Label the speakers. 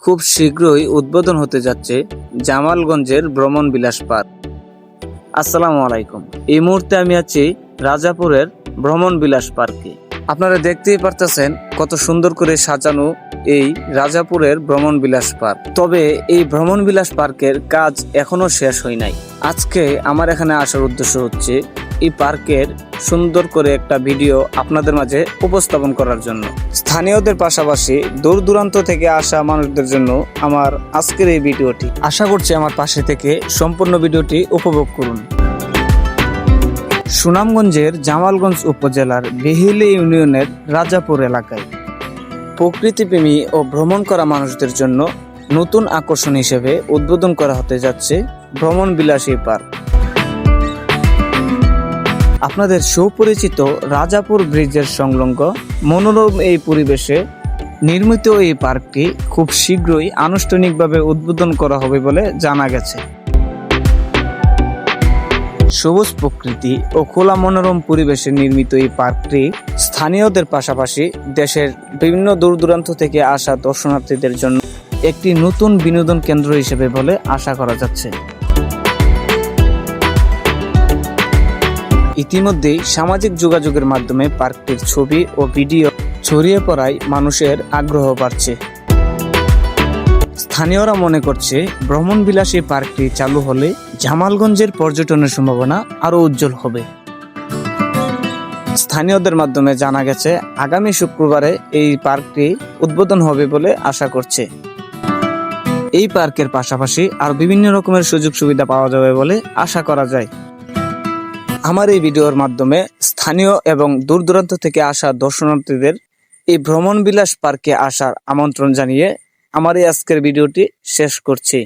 Speaker 1: খুব শীঘ্রই উদ্বোধন হতে যাচ্ছে জামালগঞ্জের ভ্রমণ বিলাস পার্ক। আসসালামু আলাইকুম। এই মুহূর্তে আমি আছি রাজাপুরের ভ্রমণ বিলাস পার্কে। আপনারা দেখতেই পারতেছেন কত সুন্দর করে সাজানো এই রাজাপুরের ভ্রমণ বিলাস পার্ক। তবে এই ভ্রমণ বিলাস পার্কের কাজ এখনো শেষ হয় নাই। আজকে আমার এখানে আসার উদ্দেশ্য হচ্ছে এই পার্কের সুন্দর করে একটা ভিডিও আপনাদের মাঝে উপস্থাপন করার জন্য। স্থানীয়দের পাশাপাশি দূর দূরান্ত থেকে আসা মানুষদের জন্য আমার আজকের এই ভিডিওটি। আশা করছি আমার পাশে থেকে সম্পূর্ণ ভিডিওটি উপভোগ করুন। সুনামগঞ্জের জামালগঞ্জ উপজেলার বেহিলি ইউনিয়নের রাজাপুর এলাকায় প্রকৃতিপ্রেমী ও ভ্রমণ করা মানুষদের জন্য নতুন আকর্ষণ হিসেবে উদ্বোধন করা হতে যাচ্ছে ভ্রমণ বিলাসী পার্ক। আপনাদের সুপরিচিত রাজাপুর ব্রিজের সংলগ্ন মনোরম এই পরিবেশে নির্মিত এই পার্কটি খুব শীঘ্রই আনুষ্ঠানিকভাবে উদ্বোধন করা হবে বলে জানা গেছে। সবুজ প্রকৃতি ও খোলা মনোরম পরিবেশে নির্মিত এই পার্কটি স্থানীয়দের পাশাপাশি দেশের বিভিন্ন দূর দূরান্ত থেকে আসা দর্শনার্থীদের জন্য একটি নতুন বিনোদন কেন্দ্র হিসেবে বলে আশা করা যাচ্ছে। ইতিমধ্যেই সামাজিক যোগাযোগের মাধ্যমে পার্কটির ছবি ও ভিডিও ছড়িয়ে পড়ায় মানুষের আগ্রহ বাড়ছে। স্থানীয়রা মনে করছে ভ্রমণ বিলাসী পার্কটি চালু হলে জামালগঞ্জের পর্যটনের সম্ভাবনা আরো উজ্জ্বল হবে। স্থানীয়দের মাধ্যমে জানা গেছে আগামী শুক্রবারে এই পার্কটি উদ্বোধন হবে বলে আশা করছে। এই পার্কের পাশাপাশি আর বিভিন্ন রকমের সুযোগ সুবিধা পাওয়া যাবে বলে আশা করা যায়। আমার এই ভিডিওর মাধ্যমে স্থানীয় এবং দূর দূরান্ত থেকে আসা দর্শনার্থীদের এই ভ্রমণ বিলাস পার্কে আসার আমন্ত্রণ জানিয়ে আমার এই আজকের ভিডিওটি শেষ করছি।